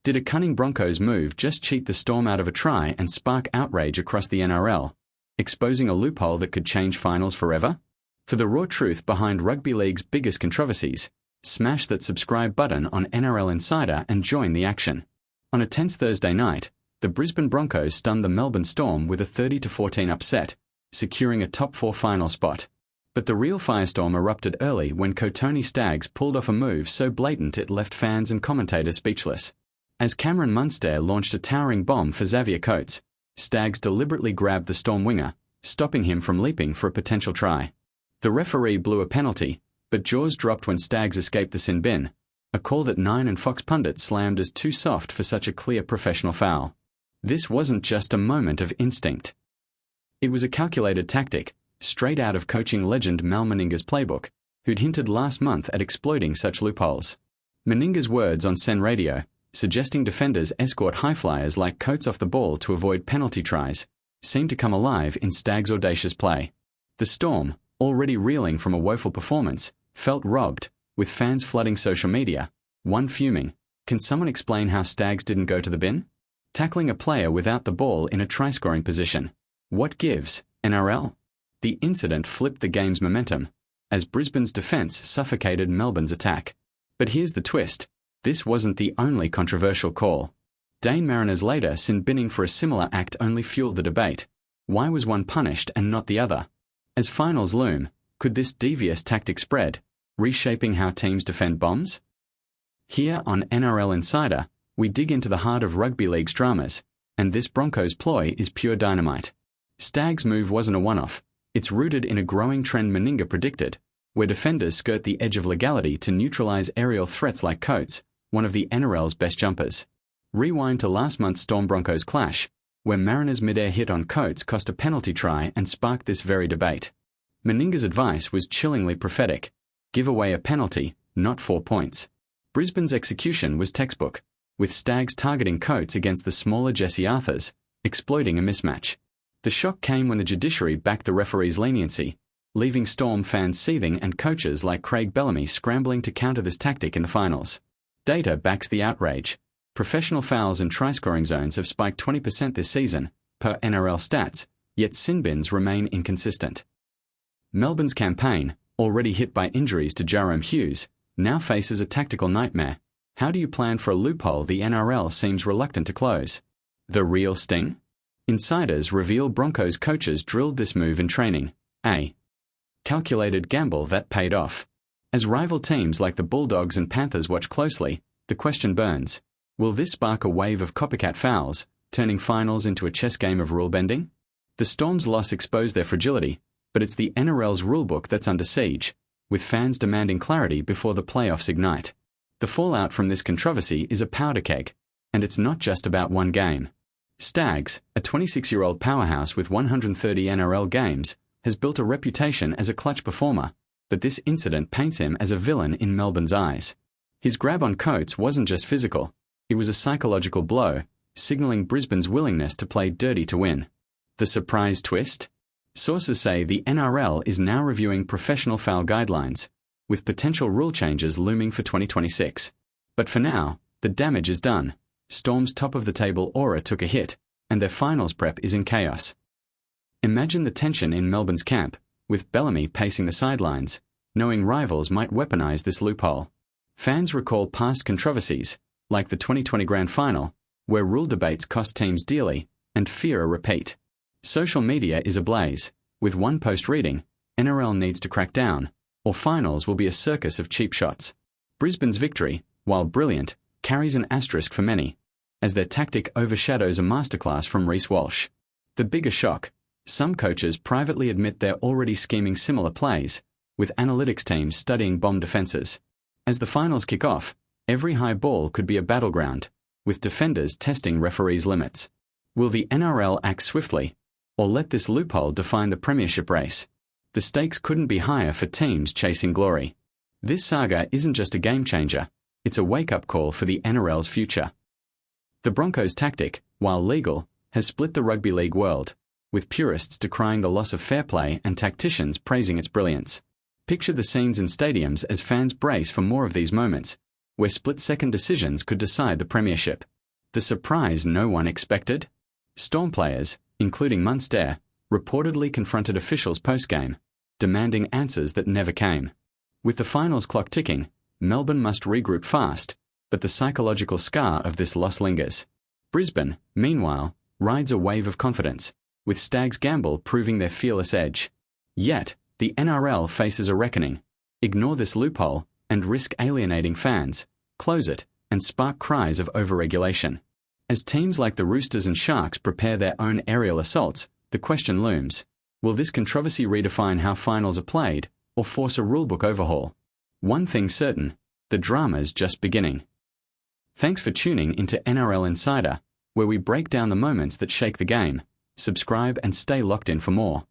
Did a cunning Broncos move just cheat the Storm out of a try and spark outrage across the NRL, exposing a loophole that could change finals forever? For the raw truth behind rugby league's biggest controversies, smash that subscribe button on NRL Insider and join the action. On a tense Thursday night, the Brisbane Broncos stunned the Melbourne Storm with a 30-14 upset, securing a top 4 final spot. But the real firestorm erupted early when Kotoni Staggs pulled off a move so blatant it left fans and commentators speechless. As Cameron Munster launched a towering bomb for Xavier Coates, Staggs deliberately grabbed the Storm winger, stopping him from leaping for a potential try. The referee blew a penalty, but jaws dropped when Staggs escaped the sin bin, a call that Nine and Fox pundits slammed as too soft for such a clear professional foul. This wasn't just a moment of instinct. It was a calculated tactic, straight out of coaching legend Mal Meninga's playbook, who'd hinted last month at exploiting such loopholes. Meninga's words on Sen Radio, suggesting defenders escort highflyers like Coates off the ball to avoid penalty tries, seemed to come alive in Staggs' audacious play. The Storm, already reeling from a woeful performance, felt robbed, with fans flooding social media, one fuming. Can someone explain how Staggs didn't go to the bin? Tackling a player without the ball in a try-scoring position. What gives, NRL? The incident flipped the game's momentum, as Brisbane's defence suffocated Melbourne's attack. But here's the twist. This wasn't the only controversial call. Dane Mariner's later sin binning for a similar act only fueled the debate. Why was one punished and not the other? As finals loom, could this devious tactic spread, reshaping how teams defend bombs? Here on NRL Insider, we dig into the heart of rugby league's dramas, and this Broncos ploy is pure dynamite. Staggs' move wasn't a one-off. It's rooted in a growing trend Meninga predicted, where defenders skirt the edge of legality to neutralise aerial threats like Coates, one of the NRL's best jumpers. Rewind to last month's Storm Broncos clash, where Mariner's mid-air hit on Coates cost a penalty try and sparked this very debate. Meninga's advice was chillingly prophetic. Give away a penalty, not 4 points. Brisbane's execution was textbook, with Staggs targeting Coates against the smaller Jesse Arthurs, exploiting a mismatch. The shock came when the judiciary backed the referee's leniency, leaving Storm fans seething and coaches like Craig Bellamy scrambling to counter this tactic in the finals. Data backs the outrage. Professional fouls and try-scoring zones have spiked 20% this season, per NRL stats, yet sin bins remain inconsistent. Melbourne's campaign, already hit by injuries to Jarome Hughes, now faces a tactical nightmare. How do you plan for a loophole the NRL seems reluctant to close? The real sting? Insiders reveal Broncos coaches drilled this move in training. A calculated gamble that paid off. As rival teams like the Bulldogs and Panthers watch closely, the question burns. Will this spark a wave of copycat fouls, turning finals into a chess game of rule-bending? The Storm's loss exposed their fragility, but it's the NRL's rulebook that's under siege, with fans demanding clarity before the playoffs ignite. The fallout from this controversy is a powder keg, and it's not just about one game. Staggs, a 26-year-old powerhouse with 130 NRL games, has built a reputation as a clutch performer, but this incident paints him as a villain in Melbourne's eyes. His grab on Coates wasn't just physical, it was a psychological blow, signalling Brisbane's willingness to play dirty to win. The surprise twist? Sources say the NRL is now reviewing professional foul guidelines, with potential rule changes looming for 2026. But for now, the damage is done. Storm's top-of-the-table aura took a hit, and their finals prep is in chaos. Imagine the tension in Melbourne's camp, with Bellamy pacing the sidelines, knowing rivals might weaponize this loophole. Fans recall past controversies, like the 2020 Grand Final, where rule debates cost teams dearly, and fear a repeat. Social media is ablaze, with one post reading, NRL needs to crack down, or finals will be a circus of cheap shots. Brisbane's victory, while brilliant, carries an asterisk for many, as their tactic overshadows a masterclass from Reece Walsh. The bigger shock, some coaches privately admit they're already scheming similar plays, with analytics teams studying bomb defences. As the finals kick off, every high ball could be a battleground, with defenders testing referees' limits. Will the NRL act swiftly, or let this loophole define the premiership race? The stakes couldn't be higher for teams chasing glory. This saga isn't just a game-changer, it's a wake-up call for the NRL's future. The Broncos' tactic, while legal, has split the rugby league world, with purists decrying the loss of fair play and tacticians praising its brilliance. Picture the scenes in stadiums as fans brace for more of these moments, where split-second decisions could decide the premiership. The surprise no one expected? Storm players, including Munster, reportedly confronted officials post-game, demanding answers that never came. With the finals clock ticking, Melbourne must regroup fast, but the psychological scar of this loss lingers. Brisbane, meanwhile, rides a wave of confidence, with Stags Gamble proving their fearless edge. Yet, the NRL faces a reckoning. Ignore this loophole and risk alienating fans, close it, and spark cries of overregulation. As teams like the Roosters and Sharks prepare their own aerial assaults, the question looms: will this controversy redefine how finals are played, or force a rulebook overhaul? One thing's certain, the drama's just beginning. Thanks for tuning into NRL Insider, where we break down the moments that shake the game. Subscribe and stay locked in for more.